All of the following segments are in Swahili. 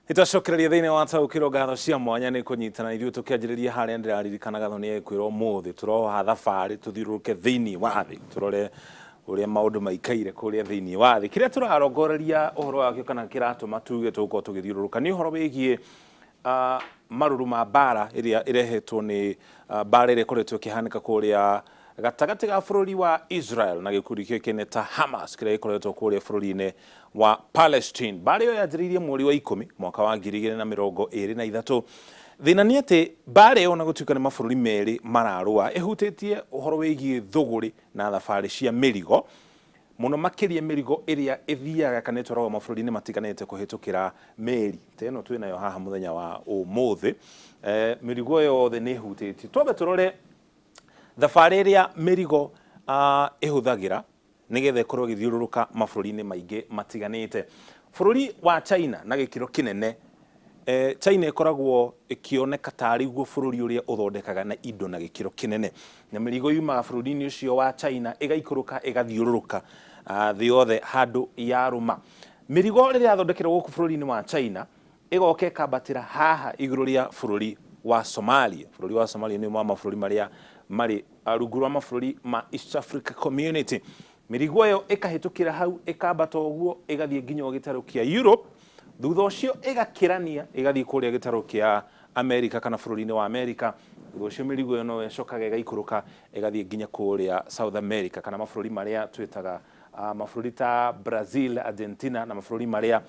Itacokereria thiini wa taukiro ngatho cia mwanya ni kunyitana ithuĩ tukianjĩrĩria harĩa ndĩraririkana gatho nĩ ekwĩrwo mũthĩ turoha thabarĩ tuthiũrũrũke thĩinĩ wa thĩ turore ũrĩa maũndũ maikaire kũrĩa thĩinĩ wa thĩ. Kĩrĩa tũrarongoreria ũhoro wakĩo kana kĩratũma tuge tũgũkorwo tũgĩthiũrũrũka nĩ ũhoro wĩgiĩ marũrũ ma mbara ĩrĩa ĩrehetwo nĩ mbara ĩrĩa ĩkoretwo ĩkĩhanĩka kũrĩa gatagatĩ ga bũrũri wa Israel na gĩkundi kĩũĩkaine ta Hamas kĩrĩa gĩkoretwo kũrĩa bũrũri-inĩ wa Palestine. Mbara ĩyo yanjĩrĩirie mweri wa 10 mwaka wa 2023. Thĩna nĩ atĩ mbara ĩyo na gũtuĩka nĩ mabũrũri merĩ mararũa ĩhutĩtie ũhoro wĩgiĩ thũgũrĩ na thabarĩ cia mĩrigo, mũno makĩria mĩrigo ĩrĩa ĩthiaga kana ĩtwaragwo mabũrũri-inĩ matiganĩte kũhĩtũkĩra meri ta ĩno twĩnayo haha mũthenya wa ũmũthĩ. Mĩrigo yothe nĩ ĩhutĩtio. Twambe tũrore thabarĩ ĩrĩa mĩrigo ĩhũthagĩra nĩgetha ĩkorwo ĩgĩthiũrũrũka mabũrũri-inĩ maingĩ matiganĩte. Bũrũri wa China na gĩkĩro kĩnene, China ĩkoragwo ĩkĩoneka tarĩ guo bũrũri ũrĩa ũthondekaga na indo na gĩkĩro kĩnene, na mĩrigo yumaga bũrũri-inĩ ũcio wa China ĩgaikũrũka ĩgathiũrũrũka thĩ yothe handũ yarũma. Mĩrigo rĩrĩa yathondekerwo gũkũ bũrũri-inĩ wa China ĩgoka ĩkambatĩra haha igũrũ rĩa bũrũri wa Somalia. Bũrũri wa Somalia nĩ ũmwe wa mabũrũri marĩa marĩ rungu rwa mabũrũri ma East Africa Community. Mĩrigo ĩyo ĩkahĩtũkĩra hau ĩkambata ũguo ĩgathiĩ nginya gĩtarũ kĩa Europe, thutha ũcio ĩgakĩrania ĩgathiĩ kũrĩa gĩtarũ kĩa America kana bũrũri-inĩ wa America. Thutha ũcio mĩrigo ĩyo no ĩcokaga ĩgaikũrũka ĩgathiĩ nginya kũrĩa South America kana mabũrũri marĩa twĩtaga mabũrũri ta Brazil, Argentina na mabũrũri marĩa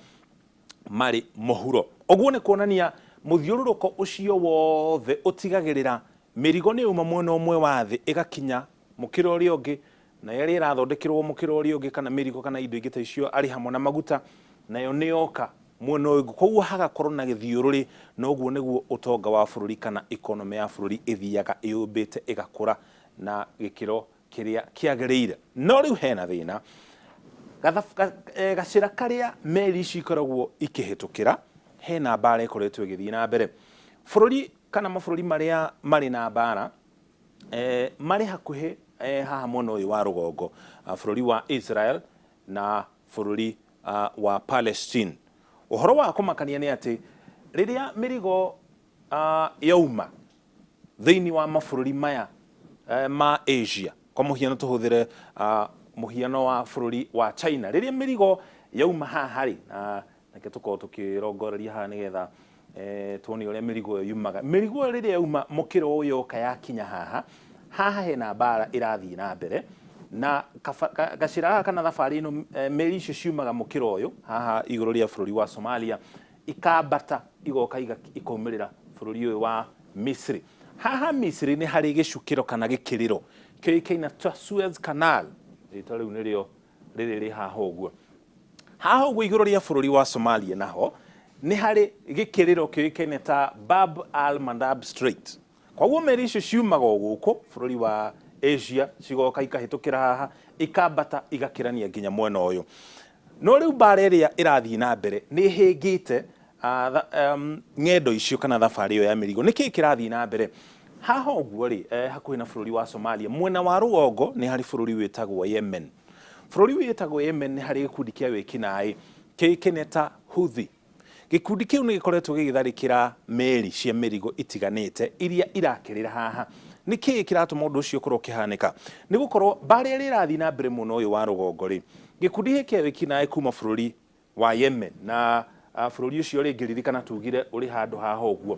marĩ mũhuro. Ũguo nĩ kuonania mũthiũrũrũko ũcio wothe ũtigagĩrĩra mĩrigo nĩ uma mwena ũmwe wa thĩ ĩgakinya mũkĩra ũrĩa ũngĩ, na yarĩ ĩrathondekerwo mũkĩra ũrĩa ũngĩ kana mĩrigo kana indo ingĩ ta icio arĩ hamwe na maguta nayo nĩ yoka mwena ũyũ. Koguo hagakorwo na gĩthiũrũrĩ, na ũguo nĩguo ũtonga wa bũrũri kana economy ya bũrũri ĩthiaga ĩyũmbĩte ĩgakũra na gĩkĩro kĩrĩa kĩagĩrĩire. No rĩu hena thĩna, gacĩra karĩa meri ici ikoragwo ikĩhĩtũkĩra hena mbara ĩkoretwo ĩgĩthiĩ na mbere. Bũrũri kana mabũrũri marĩa marĩ na mbara marĩ hakuhĩ haha mwena ũyũ wa rũgongo, bũrũri wa Israel na bũrũri wa Palestine. Ũhoro wa kũmakania nĩ atĩ rĩrĩa mĩrigo yauma thĩinĩ wa mabũrũri maya ma Asia, kwa mũhiano tũhũthĩre mũhiano wa bũrũri wa China, rĩrĩa mĩrigo yauma haha rĩ, nake tũkorwo tũkĩrongoreria haha nĩgetha tuone ũrĩa mĩrigo ĩyo yumaga. Mĩrigo ĩyo rĩrĩa yauma mũkĩra ũyũ yoka yakinya haha hena mbara ĩrathiĩ na mbere, na gacĩra kana thabarĩ ĩno meri icio ciumaga mũkĩra ũyũ haha igũrũ rĩa bũrũri wa Somalia ikambata igoka ikaumĩrĩra bũrũri ũyũ wa Misri. Haha Misri nĩ harĩ gĩcukĩro kana gĩkĩrĩro kĩoĩkaine ta Suez Canal, rĩtwa rĩu nĩrĩo rĩrĩ rĩ haha ũguo. Haha ũguo igũrũ rĩa bũrũri wa Somalia naho nĩ harĩ gĩkĩrĩro kĩoĩkaine ta Bab al-Mandab Strait. Koguo meri icio ciumaga gũkũ bũrũri wa Asia cigoka ikahĩtũkĩra haha ikambata igakĩrania nginya mwena ũyũ. No rĩu mbara ĩrĩa ĩrathiĩ na mbere nĩ ĩhĩngĩte ng'endo icio kana thabarĩ ĩyo ya mĩrigo. Nĩkĩĩ kĩrathiĩ na mbere? Haha ũguo rĩ, hakuhĩ na bũrũri wa Somalia mwena wa rũgongo nĩ harĩ bũrũri wĩtagwo Yemen. Bũrũri wĩtagwo Yemen nĩ harĩ gĩkundi kĩa wĩkinaĩ kĩoĩkaine ta Houthi. Gĩkundi kĩu nĩ gĩkoretwo gĩgĩtharĩkĩra meri cia mĩrigo itiganĩte iria irakĩrĩra haha. Nĩkĩĩ kĩratũma ũndũ ũcio ũkorwo ũkĩhanĩka? Nĩ gũkorwo mbara ĩrĩa ĩrathiĩ na mbere mũno ũyũ wa rũgongo rĩ, gĩkundi gĩkĩ kĩa wĩkinaĩ kuma bũrũri wa Yemen, na bũrũri ũcio rĩngĩririkana tugire ũrĩ handũ haha ũguo,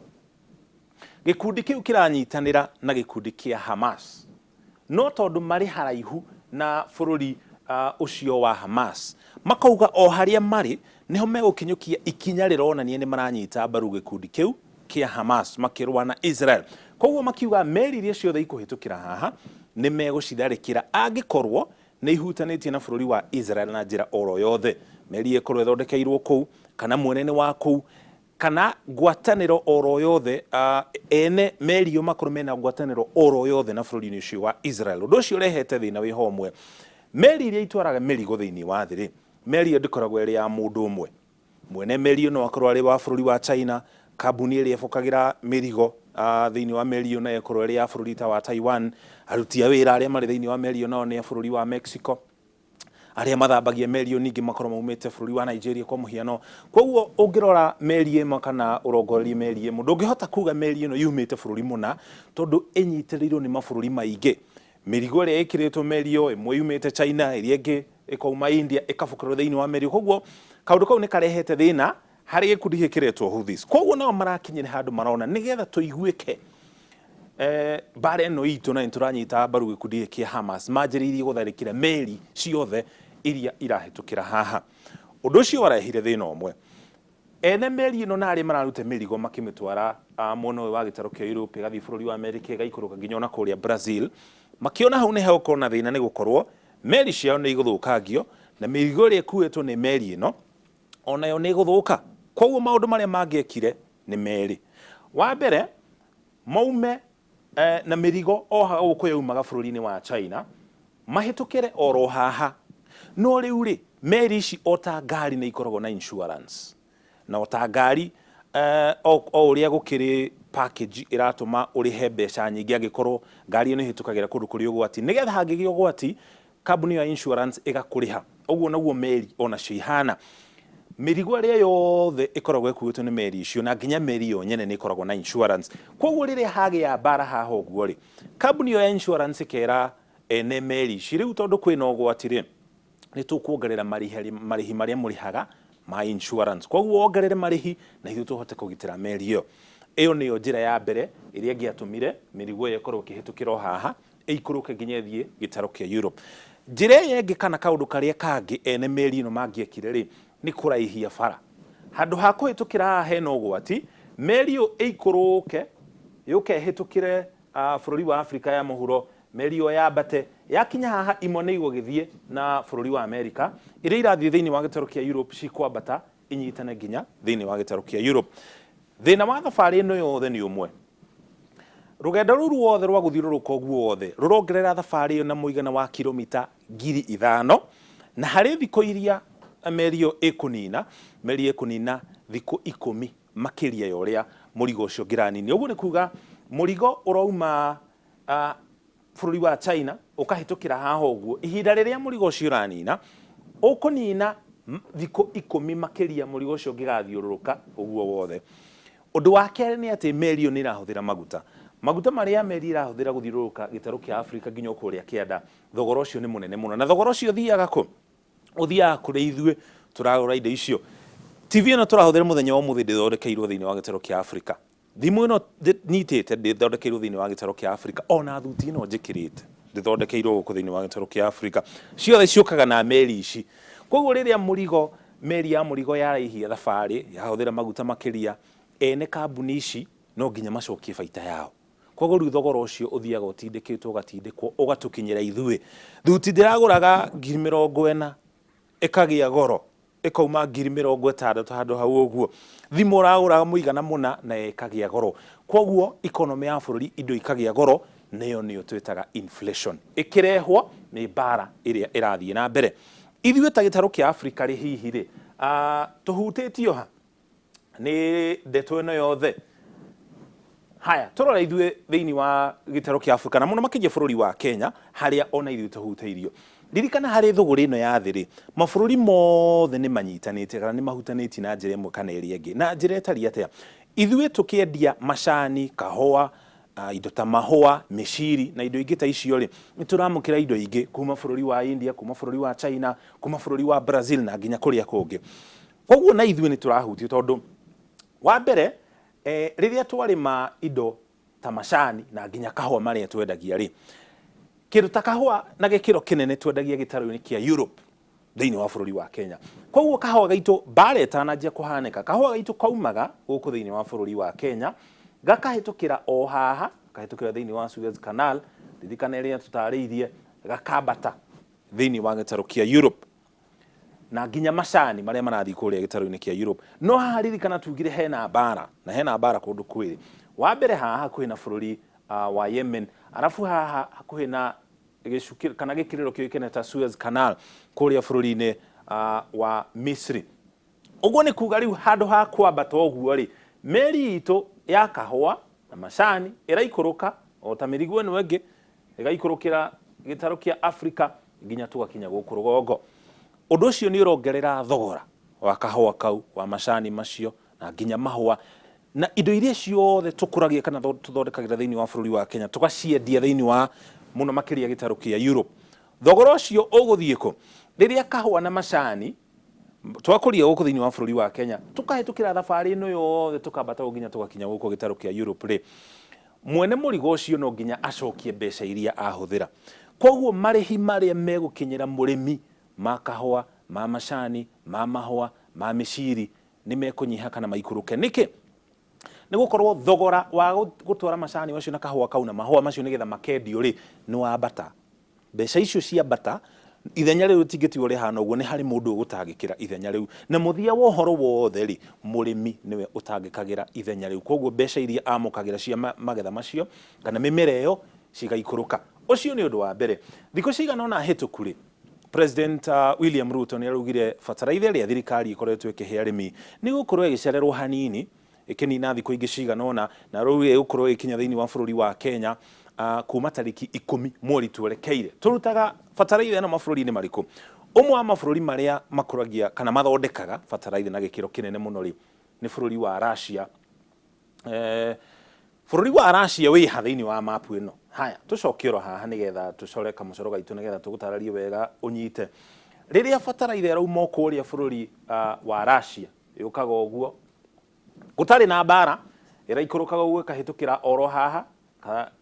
gĩkundi kĩu kĩranyitanĩra na gĩkundi kĩa Hamas. No tondũ marĩ haraihu na bũrũri ũcio wa Hamas, makauga o harĩa marĩ niho megũkinyũkia ikinya rĩronania nĩ maranyita mbaru gĩkundi kĩu kĩa Hamas makĩrũa na Israel. Koguo makiuga meri iria ciothe ikũhĩtũkĩra haha nĩ megũcitharĩkĩra angĩkorwo nĩ ihutanĩtie na bũrũri wa Israel na njĩra oro yothe. Meri ĩkorwo ĩthondekeirwo kũu kana mwene wa kũu kana ngwatanĩro oro yothe, ene meri yo makorwo mena ngwatanĩro oro yothe na bũrũri-inĩ ũcio wa Israel. Ũndũ ũcio ũrehete thĩna wĩ homwe. Meri iria itwaraga mĩrigo thĩinĩ wa thĩ rĩ, meri ĩyo ndĩkoragwo ĩrĩ ya mũndũ ũmwe. Mwene meri ĩyo no akorwo arĩ wa bũrũri wa China, kambuni ĩrĩa ĩbokagĩra mĩrigo thĩinĩ wa meri ĩyo no ĩkorwo ĩrĩ ya bũrũri ta wa Taiwan, aruti a wĩra arĩa marĩ thĩinĩ wa meri ĩyo nao nĩ a bũrũri wa Mexico, aria mathambagia meri yo ningi makorwo maumite bururi wa Nigeria kwa muhiano. Koguo ungirora meri ĩmwe kana urongorerie meri ĩmwe ndungihota kuga meri ĩno yumite bururi muna tondu inyitirirwo ni mabururi maingi. Mirigo ĩrĩa ĩkĩrĩtwo meri yo ĩmwe yumite China, ĩrĩa ĩngĩ ĩkauma India, ĩkabukurwo thĩinĩ wa meri. Koguo kaundu kau nĩ karehete thĩna harĩ gĩkundi gĩkĩretwo Houthis. Koguo nao marakinyire handũ marona nĩgetha tũiguĩke bara ĩno itũ na nĩtũranyita mbaru gĩkundi kĩa Hamas manjĩrĩirie gũtharĩkĩra meri ciothe iria irahetũkĩra haha. Ũndũ ũcio warehire thĩna ũmwe. Ene meri ĩno na arĩa mararute mĩrigo makĩmĩtwara mwena ũyũ wa gĩtarũ kĩa Europe ĩgathiĩ bũrũri wa America ĩgaikũrũka nginya ona kũrĩa Brazil, makiona hau nĩ hegũkorwo na thĩna nĩ gũkorwo meri ciao nĩ igũthũkangio na mĩrigo ĩrĩa ĩkuĩtwo nĩ meri ĩno onayo nĩ igũthũka. Koguo maũndũ marĩa mangĩekire nĩ merĩ. Wa mbere maume na mĩrigo o gũkũ yaumaga bũrũri-inĩ wa China mahĩtũkĩre oro haha. No rĩu rĩ meri ici o ta ngari nĩ ikoragwo na insurance, na o ta ngari o ũrĩa gũkĩrĩ package iratũma ũrĩhe mbeca nyingĩ angĩkorwo ngari ĩno ĩhĩtũkagĩra kũndũ kũrĩ ũgwati, nĩgetha hangĩgĩa ũgwati kambuni ya insurance ĩgakũrĩha. Ũguo naguo meri onacio ihana. Mĩrigo ĩrĩa yothe ĩkoragwo ĩkuĩtwo nĩ meri icio na nginya meri yo nyene nĩ ĩkoragwo na insurance. Koguo rĩrĩa hagĩa mbara haha ũguo rĩ kambuni ya insurance ĩkera ene meri ici rĩu tondũ kwĩna ũgwati rĩ nĩ tũkuongerera marĩhi marĩa mũrĩhaga ma insurance. Koguo wongerere marĩhi na ithuĩ tũhote kũgitĩra meri ĩyo. Ĩyo nĩyo njĩra ya mbere ĩrĩa ĩngĩatũmire mĩrigo ĩyo ĩkorwo ĩkĩhĩtũkĩra o haha ĩikũrũke nginya ĩthiĩ gĩtarũ kĩa Europe. Njĩra ĩyo ĩngĩ kana kaũndũ karĩa kangĩ ene meri ĩno mangĩekire rĩ nĩ kũraihia bara. Handũ ha kũhĩtũkĩra haha hena ũgwati, meri ĩyo ĩikũrũke yũke ĩhĩtũkĩre bũrũri wa Africa ya mũhuro, meri ĩyo yambate yakinya haha imwe nĩ igũgĩthiĩ na bũrũri wa America, iria irathiĩ thĩinĩ wa gĩtarũ kĩa Europe cikwambata inyitane nginya thĩinĩ wa gĩtarũ kĩa Europe. Thĩna wa thabarĩ ĩno yothe nĩ ũmwe. Rũgendo rũu ruothe rwa gũthiũrũrũka ũguo wothe rũrongerera thabarĩ ĩyo na mũigana wa kilomita 5,000, na harĩ thikũ iria meri ĩyo ĩkũnina, meri ĩkũnina thikũ 10 makĩria ya ũrĩa mũrigo ũcio ngĩranini. Ũguo nĩ kuga mũrigo ũrauma bũrũri wa China ũkahĩtũkĩra haha ũguo, ihinda rĩrĩa mũrigo ũcio ũranina ũkũnina thikũ 10 makĩria mũrigo ũcio ũngĩgathiũrũrũka ũguo wothe. Ũndũ wa kerĩ nĩ atĩ meri ĩyo nĩ ĩrahũthĩra maguta marĩa meri ĩrahũthĩra gũthiũrũrũka gĩtarũ kĩa Africa nginya kũrĩa kĩanda. Thogora ũcio nĩ mũnene mũno, na thogora ũcio ũthiaga kũ? Ũthiaga kũrĩ ithuĩ tũragũra indo icio. TV ĩno tũrahũthĩra mũthenya wa ũmũthĩ ndĩthondekeirwo thĩinĩ wa gĩtarũ kĩa Africa. Thimũ ĩno nyitĩte ndĩthondekeirwo thĩinĩ wa gĩtarũ kĩa Africa, ona thuti ĩno njĩkĩrĩte ndĩthondekeirwo gũkũ thĩinĩ wa gĩtarũ kĩa Africa. Ciothe ciũkaga na meri ici. Koguo rĩrĩa meri ya mũrigo yaraihia thabarĩ yahũthĩra maguta makĩria, ene kambuni ici no nginya macokie baita yao. Koguo rĩu thogora ũcio ũthiaga ũgatindĩkwo ũgatũkinyĩra ithuĩ. Thuti ndĩragũraga 40,000 ĩkagĩa goro, ĩkauma 60,000 handũ hau ũguo. Thimũ ũragũraga mũigana mũna na ĩkagĩa goro. Koguo economy ya bũrũri indo ikagĩa goro, nayo nĩyo twĩtaga inflation, ĩkĩrehwo nĩ mbara ĩrĩa ĩrathiĩ na mbere. Ithuĩ ta gĩtarũ kĩa Africa rĩ hihi rĩ tũhutĩtio ha nĩ ndeto ĩno yothe? Haya, tũrora ithuĩ thĩinĩ wa gĩtarũ kĩa Africa na mũno makĩria bũrũri wa Kenya harĩa ona ithuĩ tũhutĩirio. Ririkana harĩ thũgũrĩ ĩno ya thĩ rĩ mabũrũri mothe nĩ manyitanĩte kana nĩ mahutanĩtie na njĩra ĩmwe kana ĩrĩa ĩngĩ. Na njĩra ĩtariĩ atĩa? Ithuĩ tũkĩendia macani, kahũa, indo ta mahũa, mĩciri na indo ingĩ ta icio rĩ nĩ tũramũkĩra indo ingĩ kuma bũrũri wa India, kuma bũrũri wa China, kuma bũrũri wa Brazil na nginya kũrĩa kũngĩ. Koguo na ithuĩ nĩ tũrahutio tondũ wa mbere rĩrĩa twarĩma indo ta macani na nginya kahũa marĩa twendagia rĩ, kĩndũ ta kahũa na gĩkĩro kĩnene twendagia gĩtarũ-inĩ kĩa Europe thĩinĩ wa bũrũri wa Kenya. Koguo kahũa gaitũ mbara ĩtananjia kũhanĩka, kahũa gaitũ kaumaga gũkũ thĩinĩ wa bũrũri wa Kenya gakahĩtũkĩra o haha, gakahĩtũkĩra thĩinĩ wa Suez Canal, ririkana ĩrĩa tũtarĩirie, gakambata thĩinĩ wa gĩtarũ kĩa Europe na nginya macani marĩa marathiĩ kũrĩa gĩtarũ-inĩ kĩa Europe. No haha ririkana tugire hena mbara, na hena mbara kũndũ kwĩrĩ. Wa mbere haha hakuhĩ na bũrũri wa Yemen, arabu haha hakuhĩ na gĩcukĩro kana gĩkĩrĩro kĩoĩkaine ta Suez Canal kũrĩa bũrũri-inĩ wa Misri. Ũguo nĩ kuga rĩu handũ ha kwambata ũguo rĩ, meri itũ ya kahũa na macani ĩraikũrũka o ta mĩrigo ĩno ĩngĩ ĩgaikũrũkĩra gĩtarũ kĩa Africa nginya tũgakinya gũkũ rũgongo. Undu ucio ni urongerera thogora wa kahua kau wa macani macio na nginya mahua na indo iria ciothe tukuragia kana tuthondekagira thiini wa bururi wa Kenya tugaciendia thiini wa muno makiria gitaru kia Europe. Thogora ucio uguthie ku riria kahua na macani twakuria guku thiini wa bururi wa Kenya tukahitukira thabari ino yothe tukambata nginya tugakinya guku gitaru kia Europe ri mwene murigo ucio no nginya acokie mbeca iria ahuthira. Koguo marihi maria megukinyira murimi ma kahua ma macani ma mahua ma miciri ni mekunyiha kana maikuruke niki ni gukorwo thogora wa gutwara macani macio na kahua kau na mahua macio nigetha makendio ri ni wa bata mbeca icio cia bata ithenya riu tingeti uri hana uguo ni hari mundu ugutangikira ithenya riu na muthia wa uhoro wothe ri murimi niwe utangikagira ithenya riu koguo mbeca iria amukagira cia magetha macio kana mimera iyo cigaikuruka ucio ni undu wa mbere thiko cigana ona hituku ri President William Ruto ni arugire fataraitha ria thirikari ikoretwo ikihe arimi ni gukorwo igicererwo hanini ikinina thiko ingi cigana ona na rũĩ gukorwo ikinya thiini wa bururi wa Kenya kuma tariki 10 mweri twerekeire turutaga fataraitha na mabururi-ini mariku umwe wa mabururi maria makuragia kana mathondekaga fataraitha na gikiro kinene muno ri ni bururi wa Russia. Bururi wa Russia wi hathiini wa mapu ino haya tucokiro haha nigetha tucore kamucoro gaitu nigetha tugutararie wega unyite riria fataraitha rauma kuria bururi wa Russia yukaga uguo gutari na mbara iraikurukaga uguo kahitukira oro haha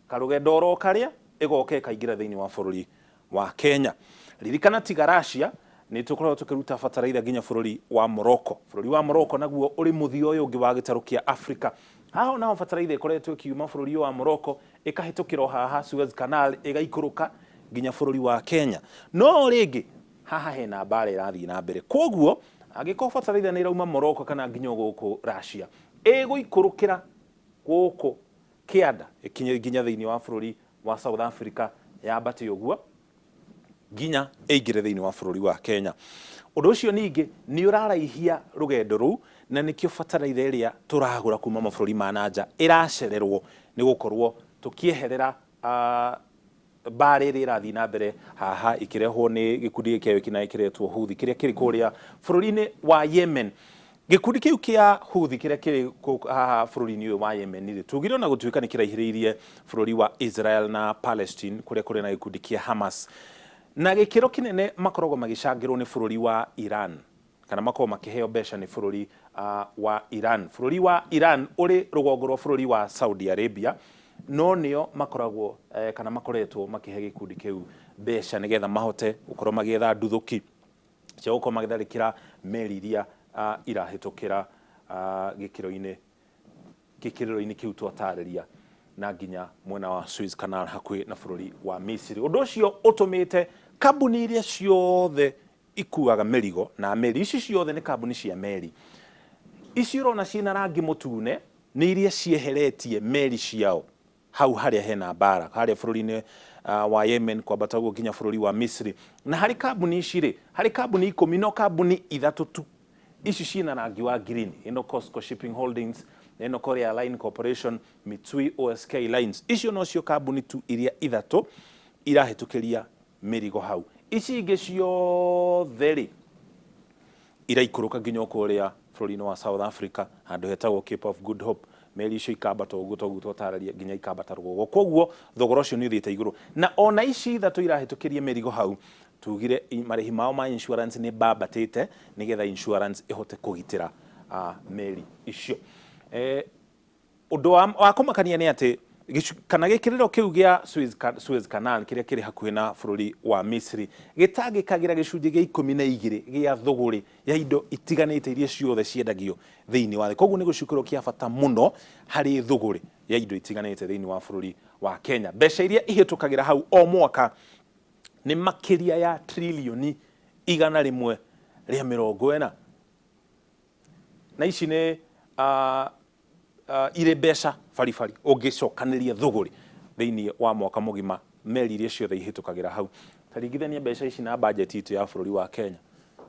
karugendo oro karia igoke kaingira thiini wa bururi wa Kenya. Ririkana tiga Russia ni tukorwo tukiruta fataraitha nginya bururi wa Morocco. Bururi wa Morocco naguo uri muthio uyu ungi wa gitaru kia Africa. Haho na fataraitha ikoretwo kiuma bururi wa Morocco ikahitukira haha Suez Canal igaikuruka nginya bururi wa Kenya. No ringi haha hena mbara irathii na mbere. Koguo agiko fataraitha ni rauma Morocco kana nginya guku Russia iguikurukira guku kianda ikinye nginya thiini wa bururi wa South Africa yambate uguo nginya eigire thiini wa bururi wa Kenya. Undu ucio ningi ni uraraihia rugendo ru na nikio fataraitha iria turagura kuma mabururi ma nanja iracererwo ni gukorwo tukieherera mbara iria irathii na mbere haha ikirehwo ni gikundi kia wikina ikiretwo Houthi kiria kiri kuria bururi-ini wa Yemen. Gikundi kiu kia Houthi kiria kiri haha bururi-ini wa Yemen ni tugire ona gutuika ni kiraihiriirie bururi wa Israel na Palestine kuria kuri na gikundi kia Hamas na gikiro kinene makorogo magicangirwo ni bururi wa Iran kana makoro makiheo mbeca ni bururi wa Iran. Bururi wa Iran uri rugongo rwa bururi wa Saudi Arabia no nio makoragwo kana makoretwo makihe gikundi kiu mbeca nigetha mahote gukorwo magietha nduthuki cia gukorwo magitharikira meri iria irahitukira gikiriro-ini kiu twatariria na nginya mwena wa Suez Canal hakui na bururi wa Misiri. Undu ucio utumite kambuni iria ciothe ikuaga merigo na meri ici ciothe ni kambuni cia meri ici urona ciina rangi mutune ni iria cieheretie meri ciao hau haria hena mbara haria bururi-ini wa Yemen kwambata guo nginya bururi wa Misiri na hari kambuni ici ri hari kambuni 10 no kambuni 3 tu ici ciina rangi wa green ino COSCO Shipping Holdings ino Korea Line Corporation Mitsui OSK Lines icio no cio kambuni tu iria 3 irahitukiria merigo hau ici ingi ciothe ri iraikuruka nginya kuria bururi-ini wa South Africa handu hetagwo Cape of Good Hope meri icio ikambata uguo toguo twatararia nginya ikambata rugogo koguo thogora ucio ni uthiite iguru na ona ici 3 irahitukiria merigo hau tugire marihi mao ma insurance ni babatite nigetha insurance ihote kugitira meri icio undu wa kumakania ni ati kana gikiriro kiu gia Suez Canal kiria kiri hakuhi na bururi wa Misiri gitangikagira gicunji gia 12 gia thuguri ya indo itiganite iria ciothe ciendagio thiini wa koguo ni gucukiro kia bata muno hari thuguri ya indo itiganite thiini wa bururi wa Kenya. Mbeca iria ihitukagira hau o mwaka ni makiria ya trilioni 140 na ici ni ire mbeca farifari ungicokaniria thuguri thiini wa mwaka mugima meri iria ciothe ihitukagira hau taringithania mbeca ici na budget itu ya bururi wa Kenya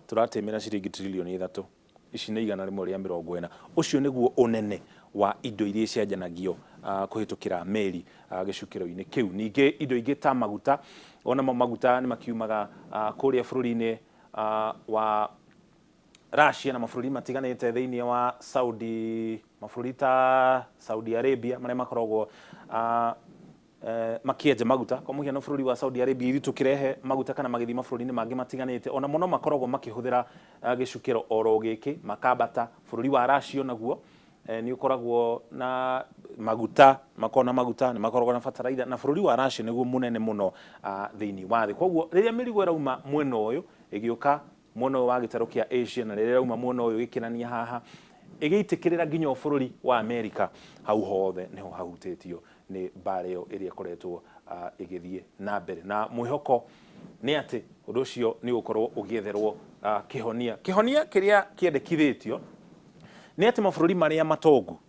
turatemera ciringi trilioni 3 ici ni 140 ucio niguo unene wa indo iria cianjanagio kuhitukira meri gicukiro-ini kiu ningi indo ingi ta maguta ona maguta ni makiumaga kuria bururi-ini wa Russia na mabũrũri matiganĩte thĩinĩ wa mabũrũri ta Saudi Arabia marĩa makoragwo makĩenja maguta. Kwa mũhiano bũrũri wa Saudi Arabia ithu tũkĩrehe maguta kana magĩthiĩ mabũrũri-inĩ mangĩ matiganĩte, ona mũno makoragwo makĩhũthĩra gĩcukĩro oro gĩkĩ makambata. Bũrũri wa Russia naguo nĩ ũkoragwo na maguta, makona maguta, nĩ makoragwo na bataraitha, na bũrũri wa Russia nĩguo mũnene mũno thĩinĩ wa thĩ. Koguo rĩrĩa mĩrigo ĩrauma mwena ũyũ ĩgĩũka mwena wa gĩtarũ kĩa Asia, na rĩrĩa ĩrauma mwena ũyũ ĩgĩkĩrania haha ĩgĩitĩkĩrĩra nginya bũrũri wa Amerika, hau hothe nĩho hahutĩtio nĩ mbara ĩyo ĩrĩa ĩkoretwo ĩgĩthiĩ na mbere, na mwĩhoko nĩ atĩ ũndũ ũcio nĩ ũgũkorwo ũgĩetherwo kĩhonia kĩrĩa kĩendekithĩtio nĩ atĩ mabũrũri marĩa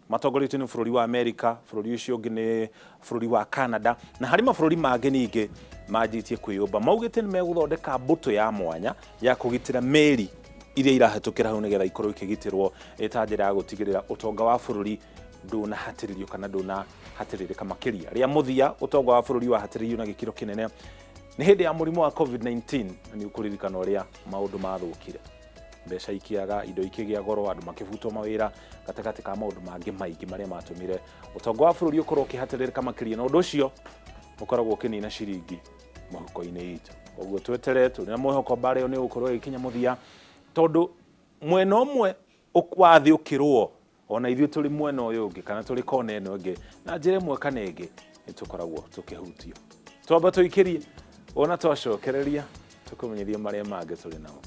matongoretio nĩ bũrũri wa Amerika, bũrũri ũcio ũngĩ nĩ bũrũri wa Canada, na harĩ mabũrũri mangĩ ningĩ manjĩtie kwĩyũmba, maugĩte nĩ megũthondeka mbũtũ ya mwanya ya kũgitĩra meri iria irahetũkĩra hau nĩgetha ikorwo ikĩgitĩrwo ta njĩra ya gũtigĩrĩra ũtonga wa bũrũri ndũnahatĩrĩrio kana ndũnahatĩrĩrĩka makĩria. Rĩa mũthia ũtonga wa bũrũri wahatĩrĩrio na gĩkĩro kĩnene nĩ hĩndĩ ya mũrimũ wa COVID-19, na nĩ ũkũririkana ũrĩa maũndũ mathũkire, mbeca ikĩaga, indo ikĩgĩa goro, andũ makĩbutwo mawĩra, gatagatĩ ka maũndũ mangĩ maingĩ marĩa matũmire ũtonga wa bũrũri ũkorwo ũkĩhatĩrĩrĩka makĩria, na ũndũ ũcio ũkoragwo ũkĩnina ciringi mahuko-inĩ itũ. Ũguo tweterere, tũrĩ na mwĩhoko mbara ĩyo nĩ ũgũkorwo ĩgĩkinya mũthia, tondũ mwena ũmwe wa thĩ ũkĩrwo, ona ithuĩ tũrĩ mwena ũyũ ũngĩ kana tũrĩ kona ĩno ĩngĩ, na njĩra ĩmwe kana ĩngĩ nĩ tũkoragwo tũkĩhutio. Twamba tũikĩrie, ona twacokereria tũkũmenyithia marĩa mangĩ tũrĩ namo.